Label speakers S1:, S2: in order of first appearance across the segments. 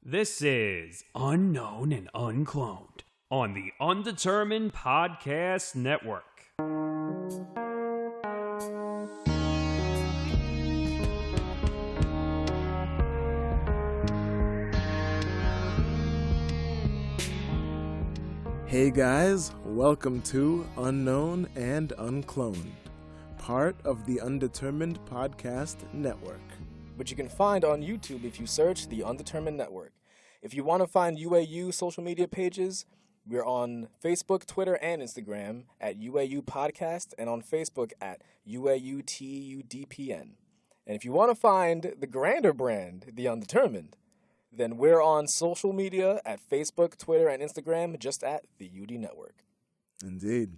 S1: This is Unknown and Uncloned on the Undetermined Podcast Network.
S2: Hey guys, welcome to Unknown and Uncloned, part of the Undetermined Podcast Network.
S3: Which you can find on YouTube if you search the Undetermined Network. If you want to find UAU social media pages, we're on Facebook, Twitter, and Instagram at UAU Podcast and on Facebook at UAUTUDPN. And if you want to find the grander brand, the Undetermined, then we're on social media at Facebook, Twitter, and Instagram just at the UD Network.
S2: Indeed.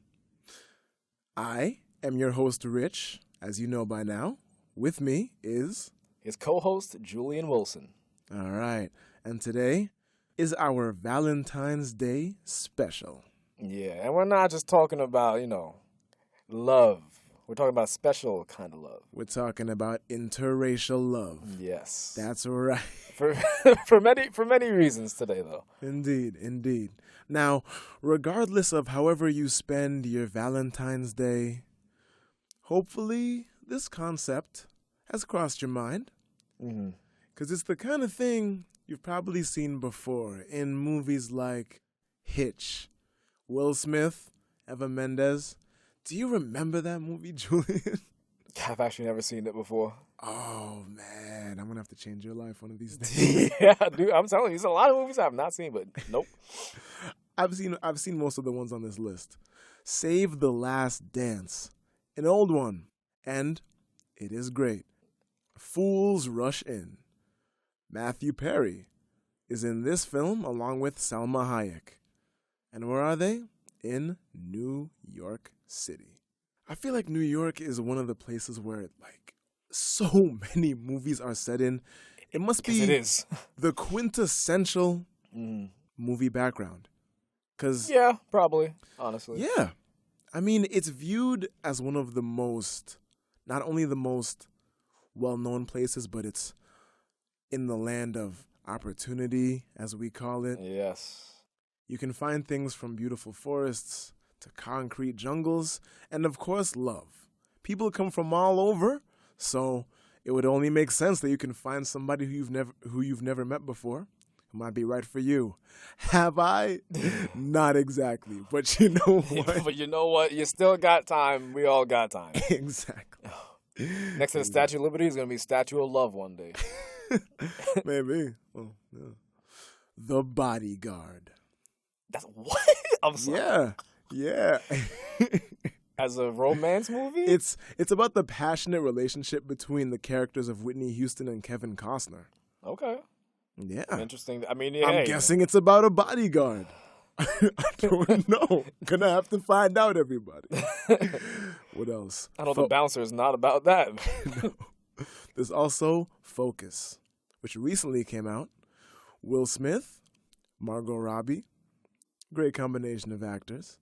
S2: I am your host, Rich, as you know by now. With me is
S3: his co-host, Julian Wilson.
S2: All right. And today is our Valentine's Day special.
S3: Yeah, and we're not just talking about, love. We're talking about special kind of love.
S2: We're talking about interracial love.
S3: Yes.
S2: That's right.
S3: For many reasons today, though.
S2: Indeed. Now, regardless of however you spend your Valentine's Day, hopefully this concept has crossed your mind. Because it's the kind of thing you've probably seen before in movies like Hitch, Will Smith, Eva Mendes. Do you remember that movie, Julian?
S3: I've actually never seen it before.
S2: Oh, man. I'm going to have to change your life one of these days.
S3: Yeah, dude. I'm telling you, there's a lot of movies I've not seen, but nope.
S2: I've seen most of the ones on this list. Save the Last Dance, an old one, and it is great. Fools Rush In. Matthew Perry is in this film along with Salma Hayek. And where are they? In New York City. I feel like New York is one of the places where so many movies are set in. It must be
S3: it is.
S2: The quintessential movie background.
S3: Yeah, probably, honestly.
S2: Yeah. I mean, it's viewed as one of the most, not only the most well-known places, but it's in the land of opportunity, as we call it.
S3: Yes.
S2: You can find things from beautiful forests to concrete jungles, and of course, love. People come from all over, so it would only make sense that you can find somebody who you've never met before, who might be right for you. Have I? Not exactly, but you know what?
S3: But you know what? You still got time. We all got time.
S2: Exactly.
S3: Next to the Statue of Liberty is going to be Statue of Love one day.
S2: Maybe. Oh, yeah. The Bodyguard.
S3: That's what? I'm sorry.
S2: Yeah.
S3: As a romance movie?
S2: It's about the passionate relationship between the characters of Whitney Houston and Kevin Costner.
S3: Okay.
S2: Yeah.
S3: Interesting. I mean,
S2: I'm guessing it's about a bodyguard. I don't know. Gonna have to find out, everybody. What else?
S3: I know the bouncer is not about that.
S2: No. There's also Focus, which recently came out. Will Smith, Margot Robbie. Great combination of actors.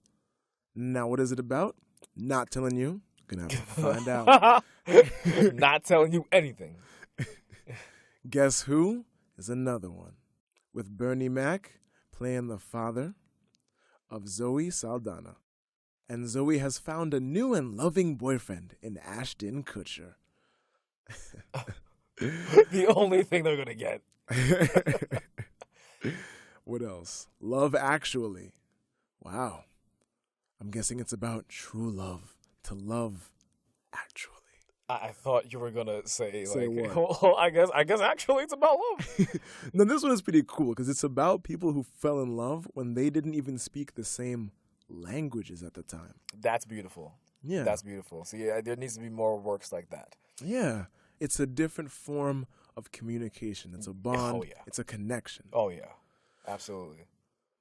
S2: Now, what is it about? Not telling you. Gonna have to find out.
S3: Not telling you anything.
S2: Guess Who is another one, with Bernie Mac playing the father of Zoe Saldana. And Zoe has found a new and loving boyfriend in Ashton Kutcher.
S3: The only thing they're going to get.
S2: What else? Love Actually. Wow. I'm guessing it's about true love. To love actually.
S3: I thought you were going to say
S2: what?
S3: Well, I guess actually it's about love.
S2: Now, this one is pretty cool because it's about people who fell in love when they didn't even speak the same languages at the time.
S3: That's beautiful.
S2: Yeah.
S3: That's beautiful. See, there needs to be more works like that.
S2: Yeah. It's a different form of communication. It's a bond.
S3: Oh, yeah.
S2: It's a connection.
S3: Oh, yeah. Absolutely.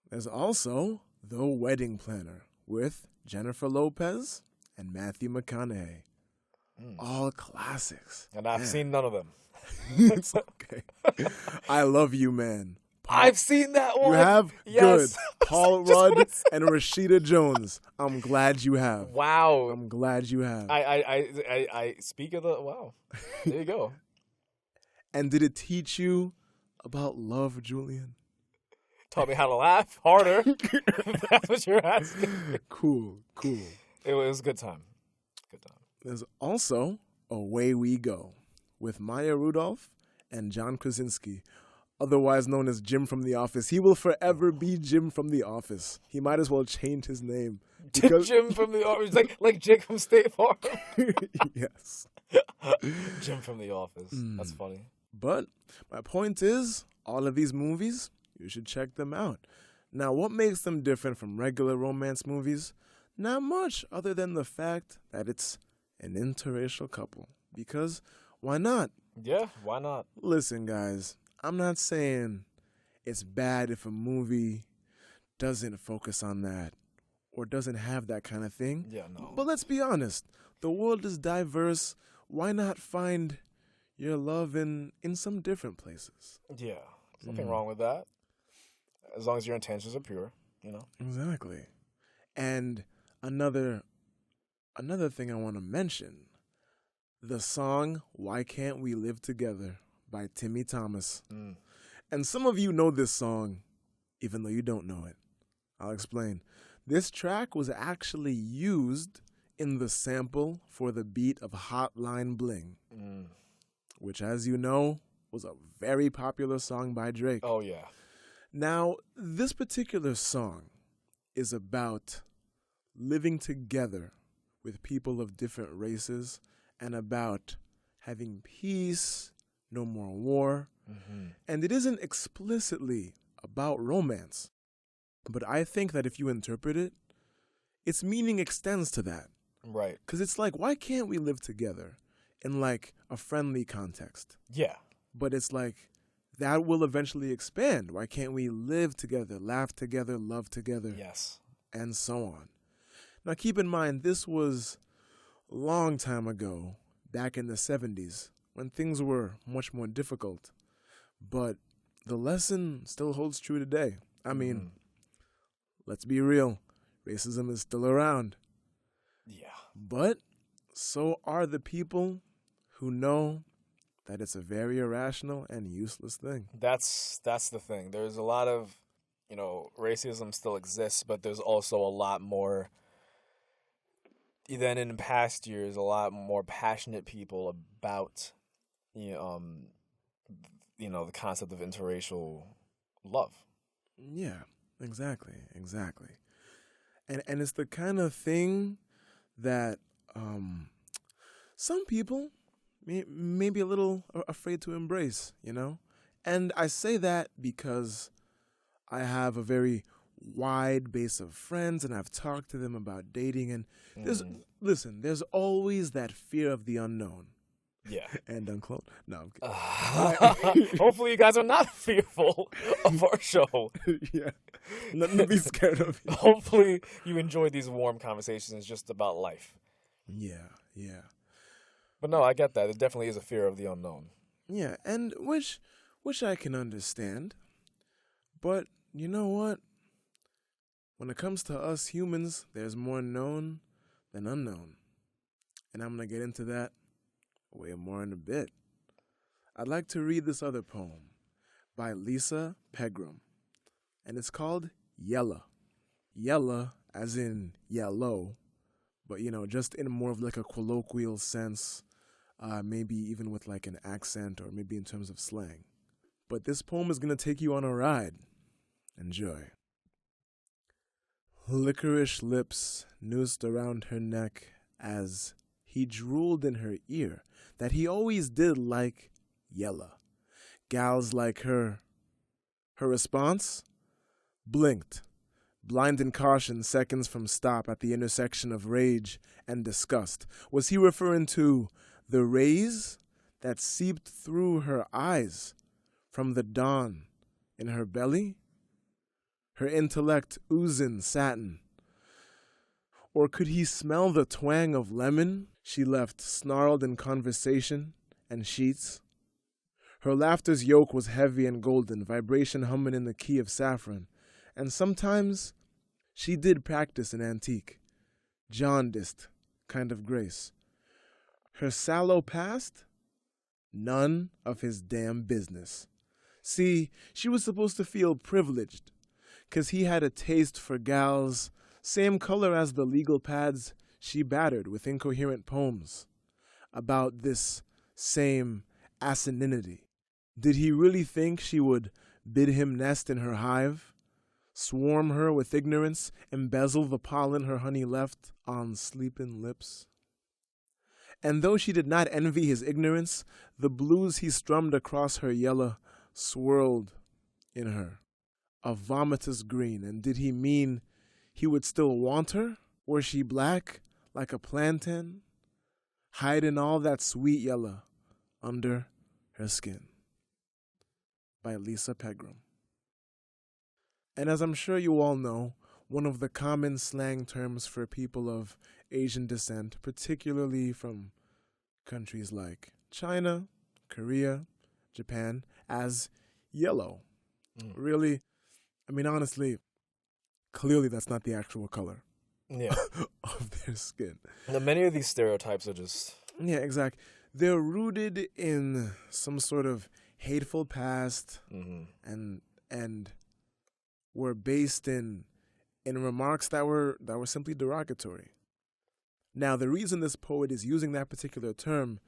S2: There's also The Wedding Planner with Jennifer Lopez and Matthew McConaughey. All classics.
S3: And I've seen none of them.
S2: It's okay. I Love You, Man.
S3: I've seen that one.
S2: You have?
S3: Yes.
S2: Good. Paul Rudd and Rashida Jones. I'm glad you have.
S3: Wow.
S2: I'm glad you have.
S3: I speak of the wow. There you go.
S2: And did it teach you about love, Julian?
S3: Taught me how to laugh harder. That's what you're asking.
S2: Cool.
S3: It was a good time. Good time.
S2: There's also Away We Go with Maya Rudolph and John Krasinski, otherwise known as Jim from The Office. He will forever be Jim from The Office. He might as well change his name.
S3: Jim from The Office, like Jake from State Farm.
S2: Yes.
S3: Jim from The Office. That's funny.
S2: But my point is, all of these movies, you should check them out. Now, what makes them different from regular romance movies? Not much, other than the fact that it's an interracial couple. Because why not?
S3: Yeah, why not?
S2: Listen, guys, I'm not saying it's bad if a movie doesn't focus on that or doesn't have that kind of thing.
S3: Yeah, no.
S2: But let's be honest. The world is diverse. Why not find your love in some different places?
S3: Yeah, there's nothing wrong with that. As long as your intentions are pure, you know?
S2: Exactly. And another thing I want to mention, the song Why Can't We Live Together by Timmy Thomas. And some of you know this song, even though you don't know it. I'll explain. This track was actually used in the sample for the beat of Hotline Bling, which, as you know, was a very popular song by Drake.
S3: Oh, yeah.
S2: Now, this particular song is about living together with people of different races and about having peace, no more war. And it isn't explicitly about romance. But I think that if you interpret it, its meaning extends to that.
S3: Right.
S2: Because it's like, why can't we live together in like a friendly context?
S3: Yeah.
S2: But it's like, that will eventually expand. Why can't we live together, laugh together, love together?
S3: Yes.
S2: And so on. Now keep in mind, this was a long time ago, back in the 70s, when things were much more difficult. But the lesson still holds true today. I mean, let's be real. Racism is still around.
S3: Yeah.
S2: But so are the people who know that it's a very irrational and useless thing.
S3: That's the thing. There's a lot of, racism still exists, but there's also a lot more than in past years, a lot more passionate people about, the concept of interracial love.
S2: Yeah, exactly. And it's the kind of thing that some people may be a little afraid to embrace, And I say that because I have a very wide base of friends and I've talked to them about dating. And there's always that fear of the unknown.
S3: Yeah.
S2: And uncloned. No, I'm kidding.
S3: Hopefully you guys are not fearful of our show.
S2: Yeah. Nothing to be scared of.
S3: Hopefully you enjoy these warm conversations just about life.
S2: Yeah.
S3: But no, I get that. It definitely is a fear of the unknown.
S2: Yeah, and which I can understand. But you know what? When it comes to us humans, there's more known than unknown. And I'm going to get into that way more in a bit. I'd like to read this other poem by Lisa Pegram. And it's called Yella. Yella as in yellow, but just in more of like a colloquial sense, maybe even with like an accent or maybe in terms of slang. But this poem is going to take you on a ride. Enjoy. Licorice lips noosed around her neck as he drooled in her ear that he always did like Yella. Gals like her. Her response? Blinked. Blind in caution seconds from stop at the intersection of rage and disgust. Was he referring to the rays that seeped through her eyes from the dawn in her belly? Her intellect oozing satin? Or could he smell the twang of lemon she left snarled in conversation and sheets? Her laughter's yoke was heavy and golden, vibration humming in the key of saffron. And sometimes she did practice an antique, jaundiced kind of grace. Her sallow past? None of his damn business. See, she was supposed to feel privileged, 'cause he had a taste for gals same color as the legal pads she battered with incoherent poems about this same asininity. Did he really think she would bid him nest in her hive, swarm her with ignorance, embezzle the pollen her honey left on sleeping lips? And though she did not envy his ignorance, the blues he strummed across her yellow swirled in her, a vomitous green. And did he mean he would still want her, were she black like a plantain, hiding all that sweet yellow under her skin? By Lisa Pegram. And as I'm sure you all know, one of the common slang terms for people of Asian descent, particularly from countries like China, Korea, Japan, as yellow. Really, I mean, honestly, clearly that's not the actual color of their skin.
S3: Now, many of these stereotypes are just...
S2: Yeah, exactly. They're rooted in some sort of hateful past and were based in remarks that were simply derogatory. Now, the reason this poet is using that particular term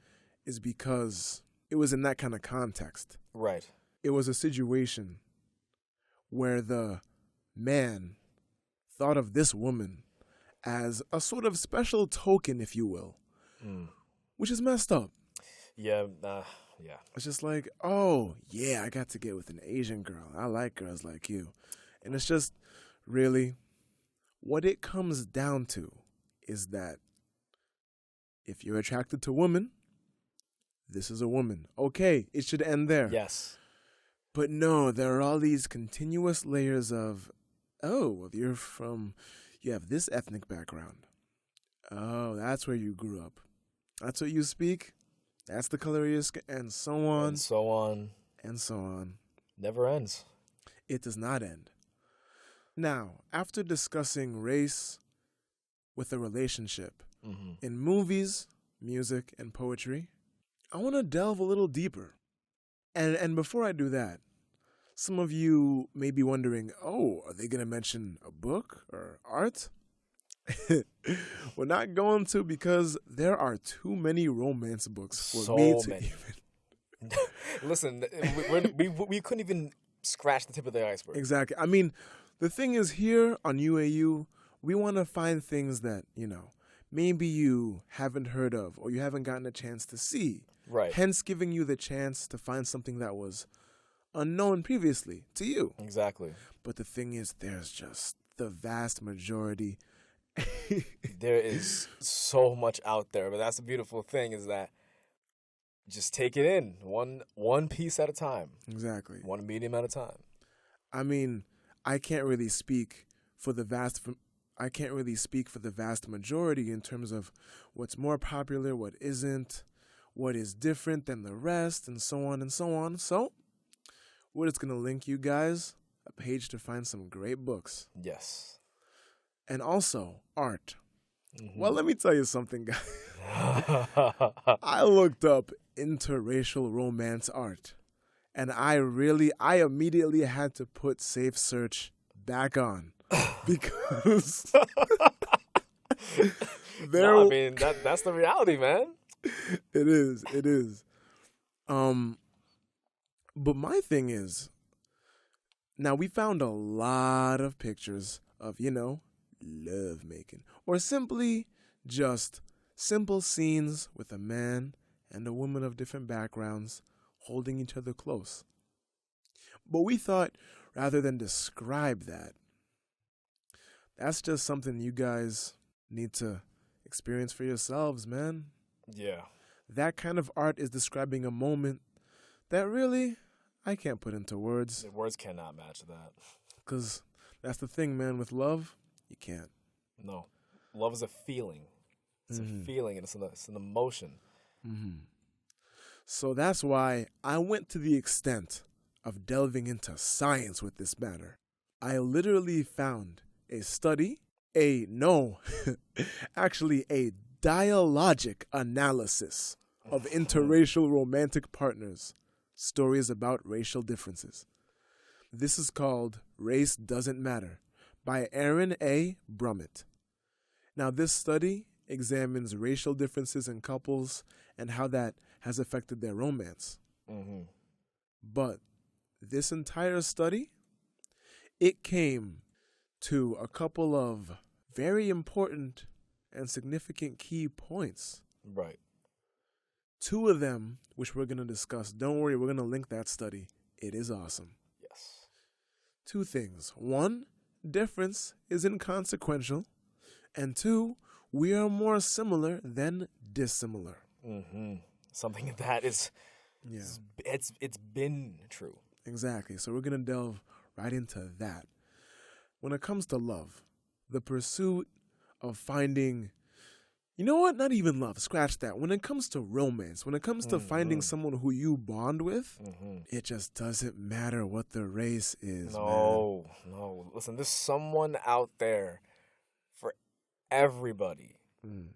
S2: is because it was in that kind of context.
S3: Right.
S2: It was a situation where the man thought of this woman as a sort of special token, if you will, which is messed up.
S3: Yeah.
S2: It's just like, oh, yeah, I got to get with an Asian girl. I like girls like you. And it's just really what it comes down to is that if you're attracted to women, this is a woman. Okay, it should end there.
S3: Yes.
S2: But no, there are all these continuous layers of, oh, well, you have this ethnic background. Oh, that's where you grew up. That's what you speak. That's the color of your skin, and so on.
S3: And so on.
S2: And so on.
S3: Never ends.
S2: It does not end. Now, after discussing race with a relationship in movies, music, and poetry, I want to delve a little deeper. And before I do that, some of you may be wondering, oh, are they going to mention a book or art? We're not going to, because there are too many romance books for me to even...
S3: Listen, we couldn't even scratch the tip of the iceberg.
S2: Exactly. I mean, the thing is, here on UAU, we want to find things that, maybe you haven't heard of or you haven't gotten a chance to see.
S3: Right.
S2: Hence giving you the chance to find something that was unknown previously to you.
S3: Exactly.
S2: But the thing is, there's just the vast majority.
S3: There is so much out there, but that's the beautiful thing is that just take it in one piece at a time.
S2: Exactly.
S3: One medium at a time.
S2: I mean, I can't really speak for the vast majority in terms of what's more popular, what isn't, what is different than the rest, and so on and so on. So, we're just going to link you guys a page to find some great books.
S3: Yes.
S2: And also, art. Well, let me tell you something, guys. I looked up interracial romance art, and I immediately had to put Safe Search back on. Because
S3: that's the reality, man.
S2: It is. But my thing is, now we found a lot of pictures of, love making, or simply just simple scenes with a man and a woman of different backgrounds holding each other close. But we thought, rather than describe that, that's just something you guys need to experience for yourselves, man.
S3: Yeah.
S2: That kind of art is describing a moment that really I can't put into words.
S3: The words cannot match that.
S2: Because that's the thing, man. With love, you can't.
S3: No. Love is a feeling. It's a feeling, and it's an emotion.
S2: So that's why I went to the extent of delving into science with this matter. I literally found a study, actually a dialogic analysis of interracial romantic partners stories about racial differences. This is called Race Doesn't Matter by Aaron A. Brummett. Now, this study examines racial differences in couples and how that has affected their romance.
S3: Mm-hmm.
S2: But this entire study, it came to a couple of very important and significant key points.
S3: Right.
S2: Two of them, which we're going to discuss. Don't worry, we're going to link that study. It is awesome.
S3: Yes.
S2: Two things. One, difference is inconsequential. And two, we are more similar than dissimilar.
S3: Mm-hmm. Something that is,
S2: Yeah,
S3: it's been true.
S2: exactly. So we're going to delve right into that. When it comes to love, the pursuit of finding, you know what? Not even love. Scratch that. When it comes to romance, when it comes to finding someone who you bond with, it just doesn't matter what the race is.
S3: No. Listen, there's someone out there for everybody.
S2: Mm.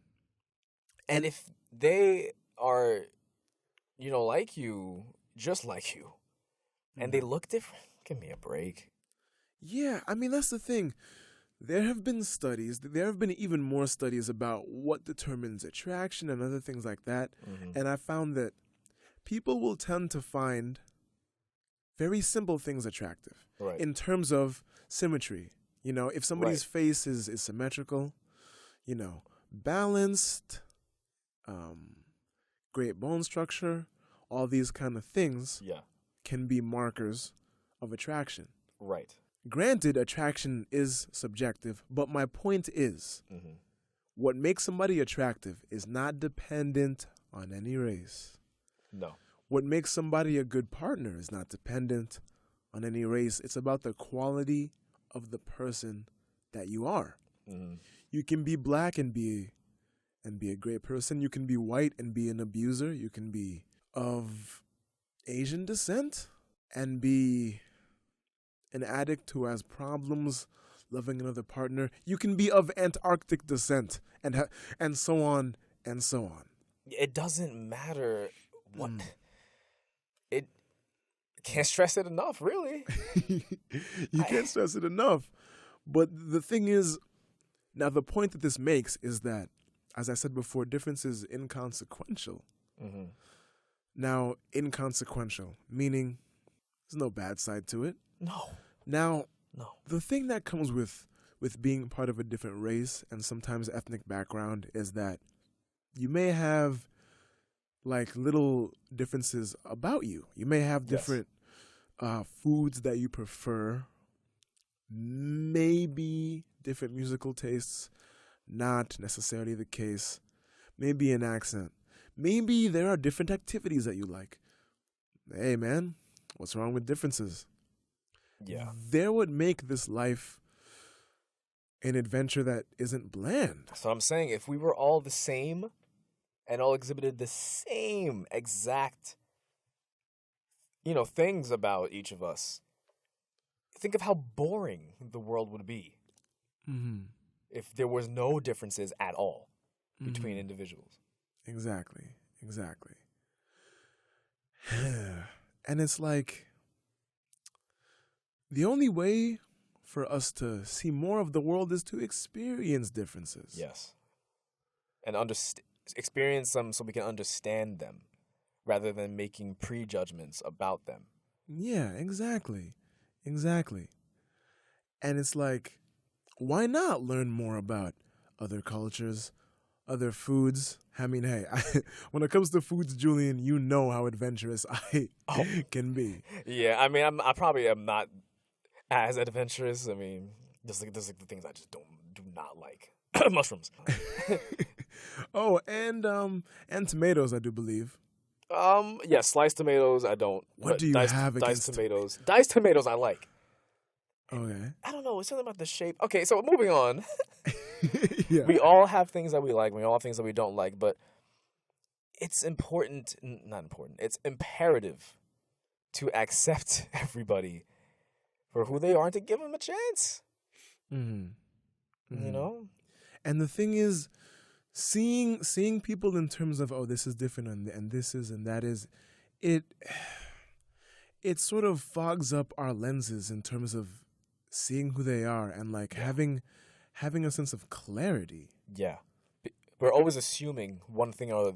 S3: And if they are, like you, just like you, and they look different, give me a break.
S2: Yeah, I mean, that's the thing. There have been studies, there have been even more studies about what determines attraction and other things like that.
S3: Mm-hmm.
S2: And I found that people will tend to find very simple things attractive.
S3: Right.
S2: In terms of symmetry. If somebody's face is symmetrical, balanced, great bone structure, all these kind of things can be markers of attraction.
S3: Right.
S2: Granted, attraction is subjective, but my point is, what makes somebody attractive is not dependent on any race.
S3: No.
S2: What makes somebody a good partner is not dependent on any race. It's about the quality of the person that you are.
S3: Mm-hmm.
S2: You can be black and be a great person. You can be white and be an abuser. You can be of Asian descent and be an addict who has problems loving another partner. You can be of Antarctic descent and so on and so on.
S3: It doesn't matter what. It can't stress it enough, really.
S2: You can't stress it enough. But the thing is, now the point that this makes is that, as I said before, difference is inconsequential.
S3: Mm-hmm.
S2: Now, inconsequential, meaning there's no bad side to it.
S3: No.
S2: Now, the thing that comes with being part of a different race and sometimes ethnic background is that you may have like little differences about you. You may have different foods that you prefer, maybe different musical tastes, not necessarily the case, maybe an accent. Maybe there are different activities that you like. Hey, man, what's wrong with differences?
S3: Yeah.
S2: There would make this life an adventure that isn't bland.
S3: That's what I'm saying. If we were all the same and all exhibited the same exact, things about each of us, think of how boring the world would be if there was no differences at all between individuals.
S2: Exactly. And it's like, the only way for us to see more of the world is to experience differences.
S3: Yes. And experience them so we can understand them rather than making prejudgments about them.
S2: Yeah, exactly. And it's like, why not learn more about other cultures, other foods? I mean, hey, when it comes to foods, Julian, you know how adventurous I can be.
S3: Yeah, I mean, I probably am not as adventurous. I mean, there's like the things I just do not like. Mushrooms.
S2: Oh, and tomatoes, I do believe.
S3: Yeah, sliced tomatoes I don't.
S2: What do you have against
S3: diced tomatoes? Diced tomatoes I like.
S2: Okay.
S3: I don't know. It's something about the shape. Okay, so moving on.
S2: Yeah.
S3: We all have things that we like. We all have things that we don't like. But it's important. Not important. It's imperative to accept everybody for who they are and to give them a chance. You know?
S2: And the thing is, seeing people in terms of, oh, this is different and this is and that is, it sort of fogs up our lenses in terms of seeing who they are and like having a sense of clarity.
S3: Yeah. We're always assuming one thing or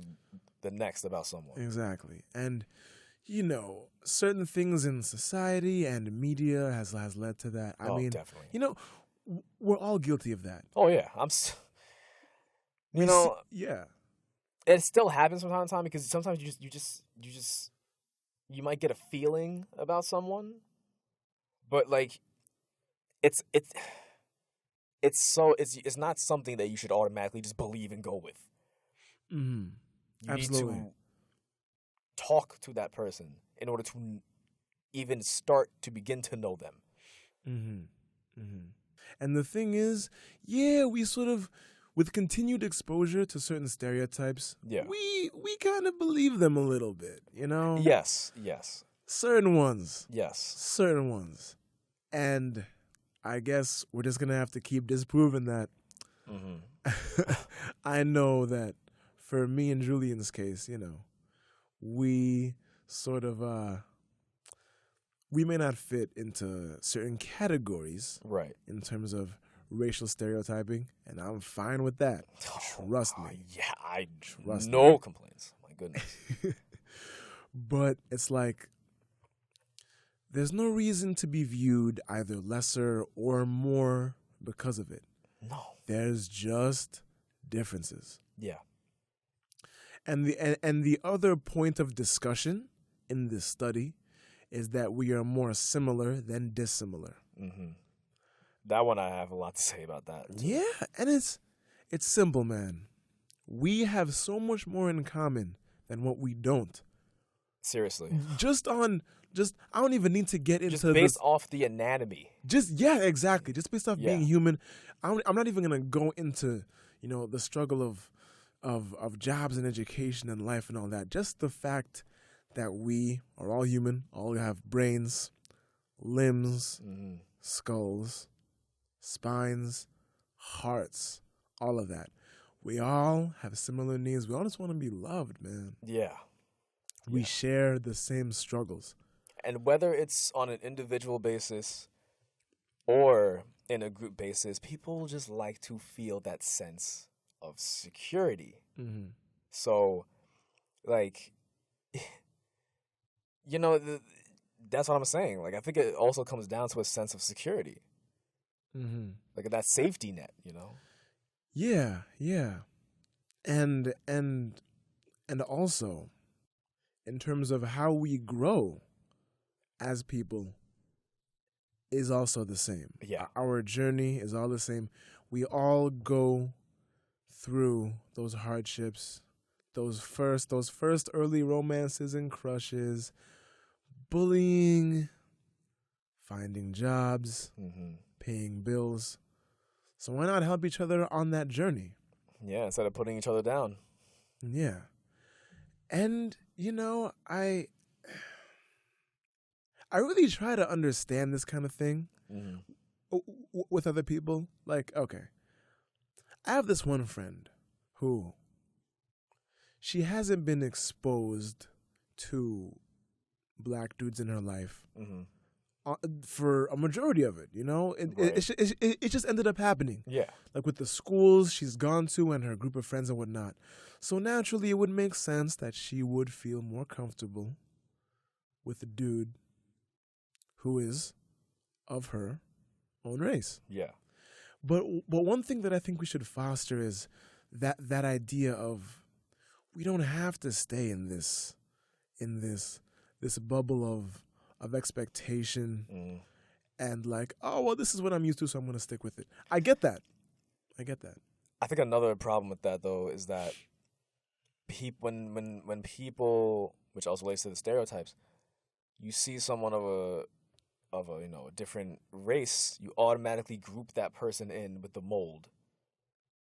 S3: the next about someone.
S2: Exactly. And, certain things in society and media has led to that. I mean,
S3: definitely.
S2: We're all guilty of that.
S3: Oh, yeah.
S2: Yeah.
S3: It still happens from time to time because sometimes you might get a feeling about someone, but like it's not something that you should automatically just believe and go with.
S2: Mm-hmm.
S3: You
S2: Absolutely.
S3: need to talk to that person in order to even start to begin to know them.
S2: Mm-hmm. Mm-hmm. And the thing is, we sort of, with continued exposure to certain stereotypes, we kind of believe them a little bit,
S3: Yes.
S2: Certain ones.
S3: Yes.
S2: Certain ones. And I guess we're just going to have to keep disproving that.
S3: Mm-hmm.
S2: I know that for me and Julian's case, we sort of, we may not fit into certain categories.
S3: Right.
S2: In terms of racial stereotyping, and I'm fine with that. Trust me.
S3: Yeah, I
S2: trust
S3: no
S2: me.
S3: complaints. My goodness.
S2: But it's like there's no reason to be viewed either lesser or more because of it.
S3: No.
S2: There's just differences.
S3: Yeah.
S2: And the other point of discussion in this study is that we are more similar than dissimilar.
S3: Mm-hmm. That one I have a lot to say about that.
S2: Yeah, and it's simple, man. We have so much more in common than what we don't.
S3: Seriously.
S2: I don't even need to get into
S3: just based off the anatomy.
S2: Exactly. Just based off being human. I'm not even gonna go into, the struggle of jobs and education and life and all that. Just the fact that we are all human, all have brains, limbs, skulls, spines, hearts, all of that. We all have similar needs. We all just want to be loved, man.
S3: Yeah.
S2: We share the same struggles.
S3: And whether it's on an individual basis or in a group basis, people just like to feel that sense of security.
S2: Mm-hmm.
S3: So, like, that's what I'm saying. Like, I think it also comes down to a sense of security.
S2: Mm-hmm.
S3: Like that safety net,
S2: Yeah. And also, in terms of how we grow as people is also the same.
S3: Yeah.
S2: Our journey is all the same. We all go through those hardships, those first early romances and crushes, bullying, finding jobs, paying bills. So why not help each other on that journey?
S3: Yeah, instead of putting each other down.
S2: Yeah. And, I really try to understand this kind of thing with other people. Like, okay, I have this one friend who she hasn't been exposed to black dudes in her life for a majority of it, it just ended up happening.
S3: Yeah.
S2: Like with the schools she's gone to and her group of friends and whatnot. So naturally it would make sense that she would feel more comfortable with a dude who is of her own race.
S3: Yeah.
S2: But one thing that I think we should foster is that idea of we don't have to stay in this bubble of expectation and like, oh, well, this is what I'm used to, so I'm going to stick with it. I get that.
S3: I think another problem with that, though, is that when people, which also relates to the stereotypes, you see someone of a different race, you automatically group that person in with the mold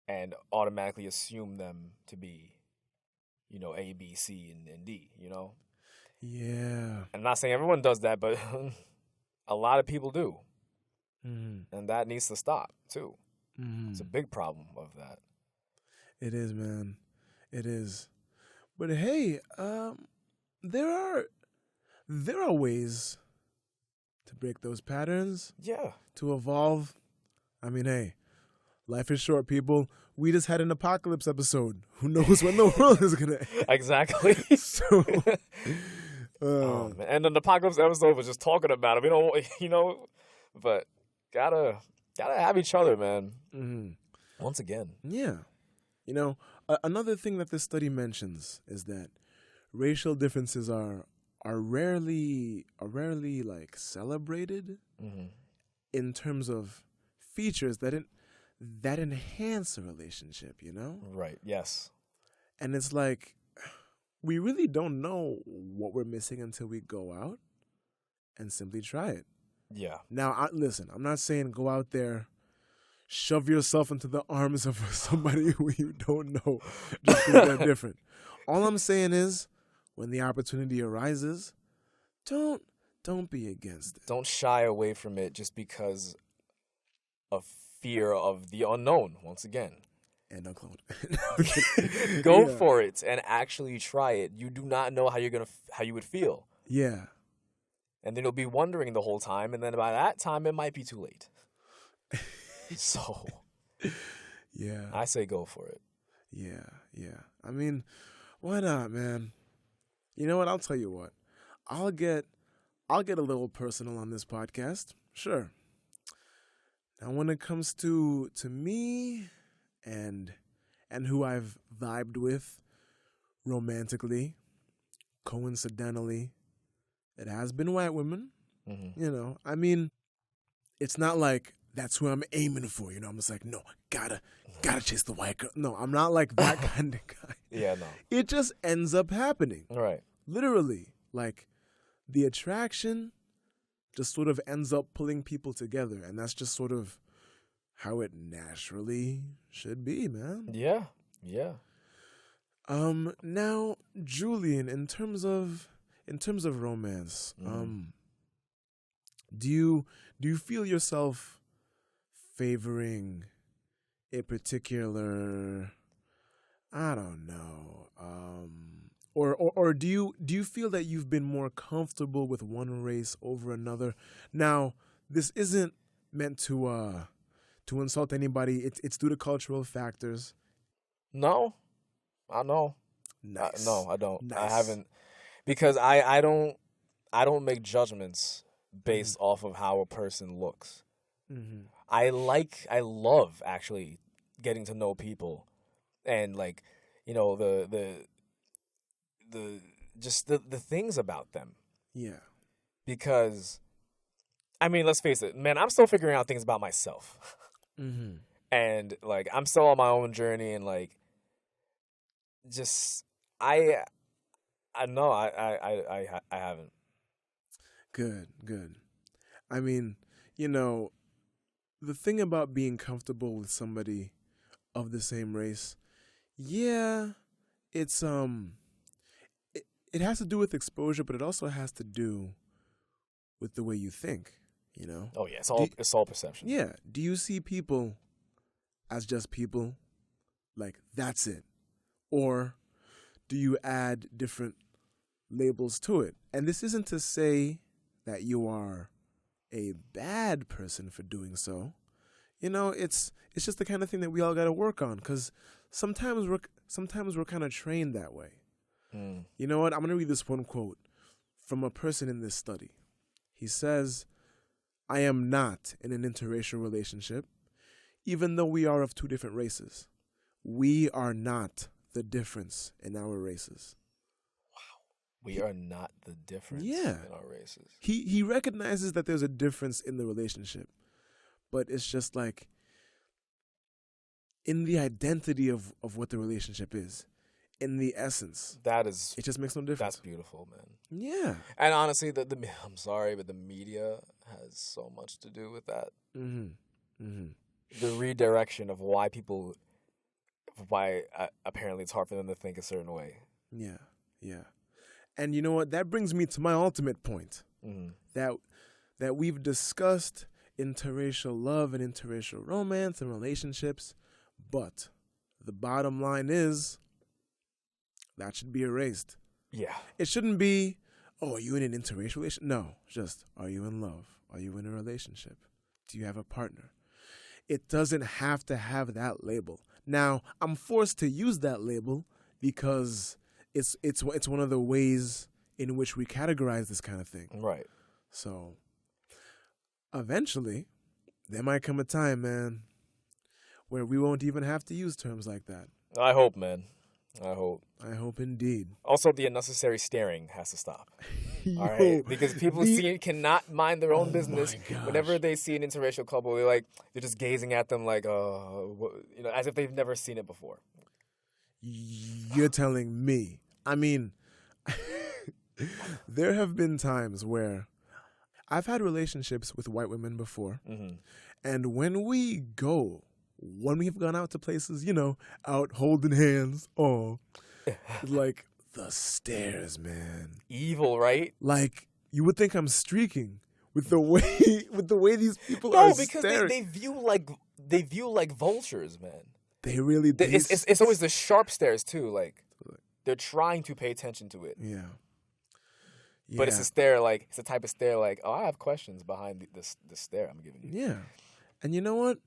S3: and automatically assume them to be, A, B, C, and D,
S2: Yeah.
S3: I'm not saying everyone does that, but a lot of people do.
S2: Mm-hmm.
S3: And that needs to stop, too.
S2: Mm-hmm.
S3: It's a big problem of that.
S2: It is, man. It is. But hey, there there are ways to break those patterns,
S3: Yeah.
S2: to evolve. I mean, hey, life is short, people. We just had an apocalypse episode. Who knows when the world is going to end?
S3: Exactly.
S2: So,
S3: Oh, man. And the apocalypse episode was just talking about it. We don't, but gotta have each other, man.
S2: mhm.
S3: Once again.
S2: Yeah. Another thing that this study mentions is that racial differences are rarely like celebrated
S3: Mm-hmm.
S2: in terms of features that enhance a relationship,
S3: Right. Yes.
S2: And it's like we really don't know what we're missing until we go out and simply try it.
S3: Yeah.
S2: Now, listen, I'm not saying go out there, shove yourself into the arms of somebody who you don't know just because they're different. All I'm saying is, when the opportunity arises, don't be against it.
S3: Don't shy away from it just because of fear of the unknown. Once again,
S2: And uncloned.
S3: go
S2: Yeah.
S3: for it and actually try it. You do not know how you would feel,
S2: Yeah.
S3: and then you'll be wondering the whole time. And then by that time, it might be too late. So
S2: Yeah.
S3: I say go for it.
S2: Yeah. I mean, why not, man? You know what? I'll tell you what. I'll get a little personal on this podcast. Sure. Now, when it comes to me and who I've vibed with romantically, coincidentally, it has been white women.
S3: Mm-hmm.
S2: I mean, it's not like that's who I'm aiming for. I'm just like, no, gotta chase the white girl. No, I'm not like that kind of guy.
S3: Yeah, no.
S2: It just ends up happening.
S3: All right.
S2: Literally, like the attraction just sort of ends up pulling people together, and that's just sort of how it naturally should be, man.
S3: Yeah. Yeah.
S2: Now, Julian, in terms of romance, do you feel yourself favoring a particular, I don't know, or do you feel that you've been more comfortable with one race over another? Now, this isn't meant to insult anybody. It's due to cultural factors.
S3: No, I know.
S2: Nice.
S3: No, I don't.
S2: Nice.
S3: I haven't, because I don't make judgments based off of how a person looks.
S2: Mm-hmm.
S3: I love actually getting to know people, and like, the just the things about them,
S2: Yeah.
S3: because I mean, let's face it, man, I'm still figuring out things about myself.
S2: Mm-hmm.
S3: And like, I'm still on my own journey, and like, just I know I haven't.
S2: Good. I mean, the thing about being comfortable with somebody of the same race, yeah, it's it has to do with exposure, but it also has to do with the way you think,
S3: Oh yeah, it's all perception.
S2: Yeah. Do you see people as just people? Like, that's it. Or do you add different labels to it? And this isn't to say that you are a bad person for doing so. It's just the kind of thing that we all got to work on, because sometimes we're kind of trained that way. You know what? I'm going to read this one quote from a person in this study. He says, "I am not in an interracial relationship, even though we are of two different races. We are not the difference in our races."
S3: We are not the difference
S2: Yeah.
S3: in our races.
S2: He recognizes that there's a difference in the relationship, but it's just like in the identity of what the relationship is, in the essence. It just makes no difference.
S3: That's beautiful, man.
S2: Yeah.
S3: And honestly, I'm sorry, but the media has so much to do with that.
S2: Mm-hmm. Mm-hmm.
S3: The redirection of why apparently it's hard for them to think a certain way.
S2: Yeah. And you know what? That brings me to my ultimate point.
S3: Mm-hmm.
S2: That we've discussed interracial love and interracial romance and relationships, but the bottom line is that should be erased.
S3: Yeah.
S2: It shouldn't be Oh, are you in an interracial relationship? No, just, are you in love? Are you in a relationship? Do you have a partner? It doesn't have to have that label. Now, I'm forced to use that label because it's one of the ways in which we categorize this kind of thing.
S3: Right.
S2: So, eventually, there might come a time, man, where we won't even have to use terms like that.
S3: I hope, man. I hope.
S2: I hope indeed.
S3: Also, the unnecessary staring has to stop.
S2: Yo,
S3: All right, because people cannot mind their own business.
S2: my gosh.
S3: Whenever they see an interracial couple, they're just gazing at them like, as if they've never seen it before.
S2: You're telling me. I mean, there have been times where I've had relationships with white women before, and when we've gone out to places, out holding hands, like the stares, man.
S3: Evil, right?
S2: Like you would think I'm streaking with the way these people are
S3: because
S2: staring.
S3: they view like vultures, man.
S2: They really.
S3: It's always the sharp stares too. Like they're trying to pay attention to it.
S2: Yeah.
S3: But it's a stare it's a type of stare like, oh, I have questions behind this stare I'm giving you.
S2: Yeah. And you know what?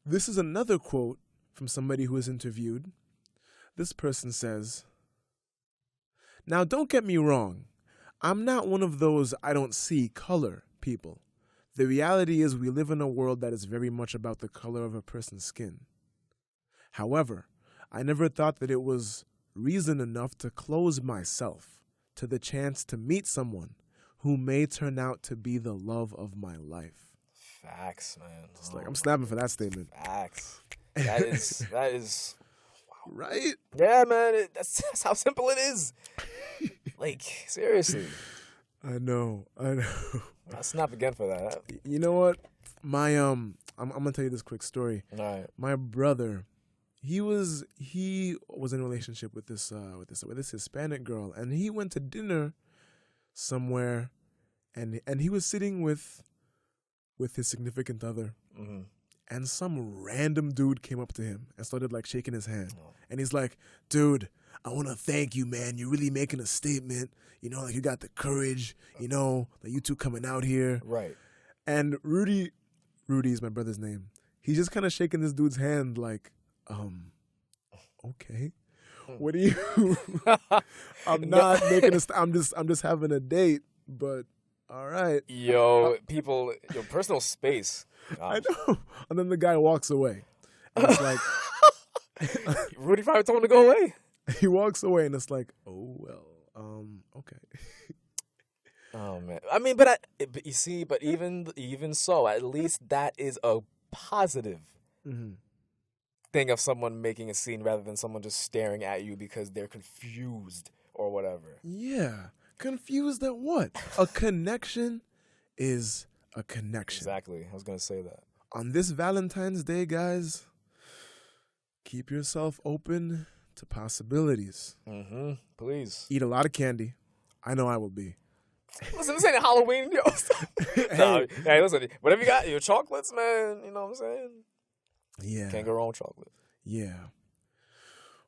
S2: This is another quote from somebody who was interviewed. This person says, "Now, don't get me wrong. I'm not one of those I don't see color people. The reality is we live in a world that is very much about the color of a person's skin. However, I never thought that it was reason enough to close myself to the chance to meet someone who may turn out to be the love of my life."
S3: Facts, man.
S2: It's I'm snapping for that statement.
S3: Facts. That is wow.
S2: Right?
S3: Yeah, man. That's how simple it is. Like, seriously.
S2: I know.
S3: I'll snap again for that.
S2: You know what? My I'm gonna tell you this quick story.
S3: All right.
S2: My brother, he was in a relationship with this Hispanic girl, and he went to dinner somewhere, and he was sitting with his significant other, and some random dude came up to him and started shaking his hand, and he's like, "Dude, I want to thank you, man. You're really making a statement. You got the courage. That you two coming out here."
S3: Right.
S2: And Rudy is my brother's name. He's just kind of shaking this dude's hand like, okay, what do you? I'm not making I'm just having a date, but all right.
S3: Yo, people, your personal space. Gosh.
S2: I know. And then the guy walks away. And it's like,
S3: Rudy probably told him to go away.
S2: he walks away, and it's like, oh well, okay.
S3: Oh man, I mean, but you see, but even so, at least that is a positive thing of someone making a scene rather than someone just staring at you because they're confused or whatever.
S2: Yeah, confused at what? A connection is a connection.
S3: Exactly, I was gonna say that.
S2: On this Valentine's Day, guys, keep yourself open to possibilities.
S3: Please
S2: Eat a lot of candy. I know I will be.
S3: Listen, this ain't Halloween, yo. Hey, listen, whatever you got, your chocolates, man. You know what I'm saying?
S2: Yeah.
S3: Can't go wrong with chocolate.
S2: Yeah.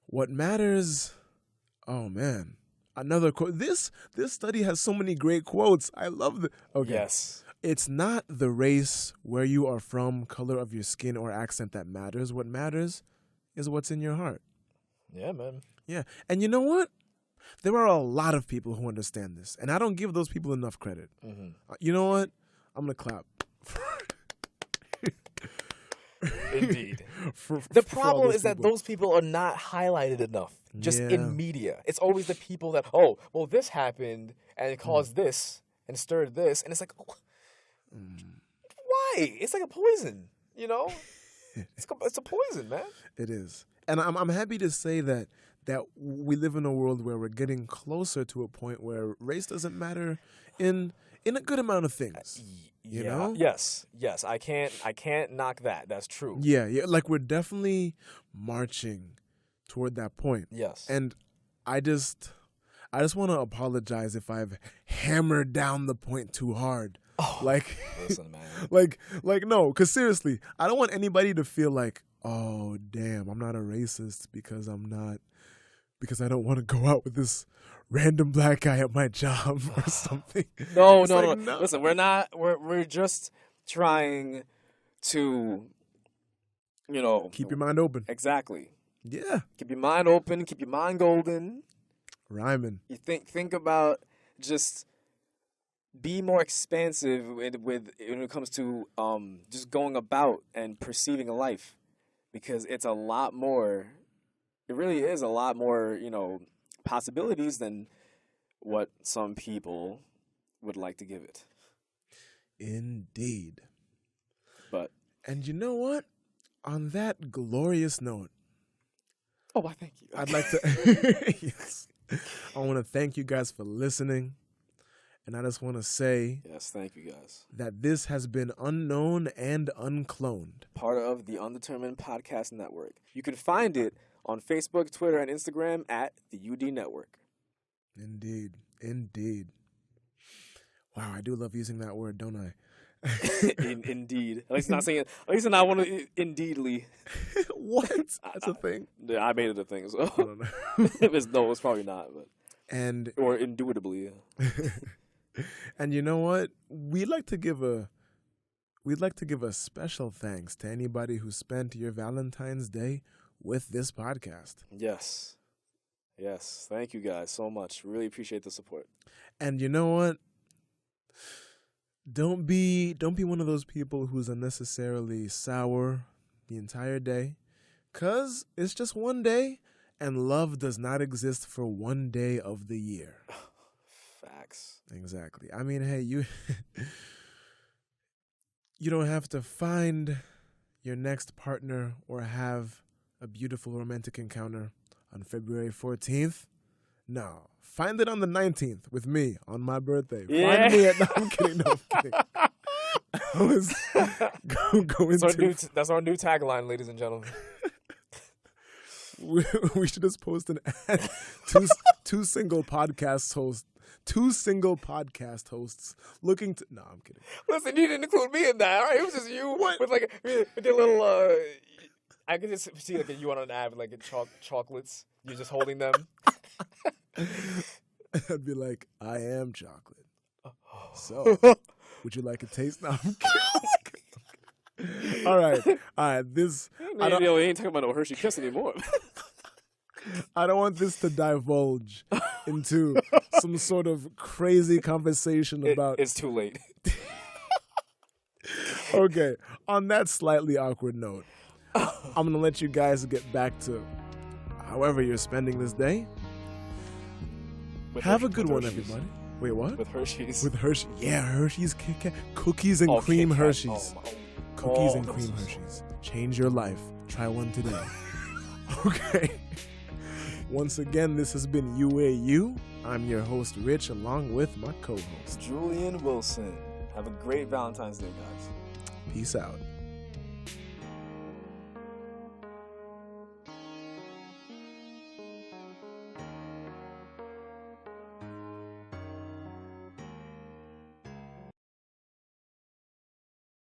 S2: What matters? Oh man, another quote. This study has so many great quotes. I love the. Okay.
S3: Yes.
S2: It's not the race, where you are from, color of your skin, or accent that matters. What matters is what's in your heart.
S3: Yeah, man.
S2: Yeah, and you know what? There are a lot of people who understand this, and I don't give those people enough credit. You know what? I'm gonna clap.
S3: Indeed. The problem is that those people are not highlighted enough just in media. It's always the people that, oh, well, this happened and it caused this and stirred this. And it's like, oh, why? It's like a poison, It's a poison, man.
S2: It is. And I'm happy to say that we live in a world where we're getting closer to a point where race doesn't matter in a good amount of things. You know?
S3: Yes. I can't knock that. That's true.
S2: Yeah. Like we're definitely marching toward that point.
S3: Yes.
S2: And I just want to apologize if I've hammered down the point too hard.
S3: Oh, listen, man.
S2: like no, because seriously, I don't want anybody to feel like, oh damn, I'm not a racist because I'm not because I don't want to go out with this random black guy at my job or something.
S3: No.
S2: Listen,
S3: We're just trying to,
S2: keep your mind open.
S3: Exactly.
S2: Yeah.
S3: Keep your mind open. Keep your mind golden.
S2: Rhyming.
S3: You think about just be more expansive when it comes to just going about and perceiving life, because it's a lot more. It really is a lot more, possibilities than what some people would like to give it.
S2: Indeed. And you know what? On that glorious note,
S3: I thank you.
S2: I'd like to. Yes. I want to thank you guys for listening. And I just want to say.
S3: Yes, thank you guys.
S2: That this has been Unknown and Uncloned.
S3: Part of the Undetermined Podcast Network. You can find it on Facebook, Twitter, and Instagram at the UD Network.
S2: Indeed. Wow, I do love using that word, don't I?
S3: Indeed. At least not saying. At least not one of indeedly.
S2: What? That's a thing.
S3: Yeah, I made it a thing. So
S2: I don't know.
S3: it's probably not. But or indubitably. Yeah.
S2: And you know what? We'd like to give a special thanks to anybody who spent your Valentine's Day with this podcast.
S3: Yes. Thank you guys so much. Really appreciate the support.
S2: And you know what? Don't be one of those people who's unnecessarily sour the entire day, 'cause it's just one day, and love does not exist for one day of the year.
S3: Facts.
S2: Exactly. I mean, hey, you don't have to find your next partner or have a beautiful romantic encounter on February 14th. No. Find it on the 19th with me on my birthday.
S3: Yeah.
S2: Find me at... No, I'm kidding. I was going to...
S3: That's our new tagline, ladies and gentlemen.
S2: We should just post an ad. Two single podcast hosts looking to... No, I'm kidding.
S3: Listen, you didn't include me in that, all right? It was just you with your little... I could just see you on an ad with chocolates. You're just holding them.
S2: I'd be like, I am chocolate. So, would you like a taste? No, I'm kidding. All right. This.
S3: We ain't talking about no Hershey Kiss anymore.
S2: I don't want this to divulge into some sort of crazy conversation about.
S3: It's too late.
S2: Okay. On that slightly awkward note, I'm gonna let you guys get back to however you're spending this day. Have a good one, everybody. Wait, what?
S3: With Hershey's.
S2: With Hershey. Yeah, Hershey's Kit Kat. Cookies and cream
S3: Kit Kat.
S2: Hershey's. Cookies and cream Hershey's. Change your life. Try one today. Okay. Once again, this has been UAU. I'm your host, Rich, along with my co-host,
S3: Julian Wilson. Have a great Valentine's Day, guys.
S2: Peace out.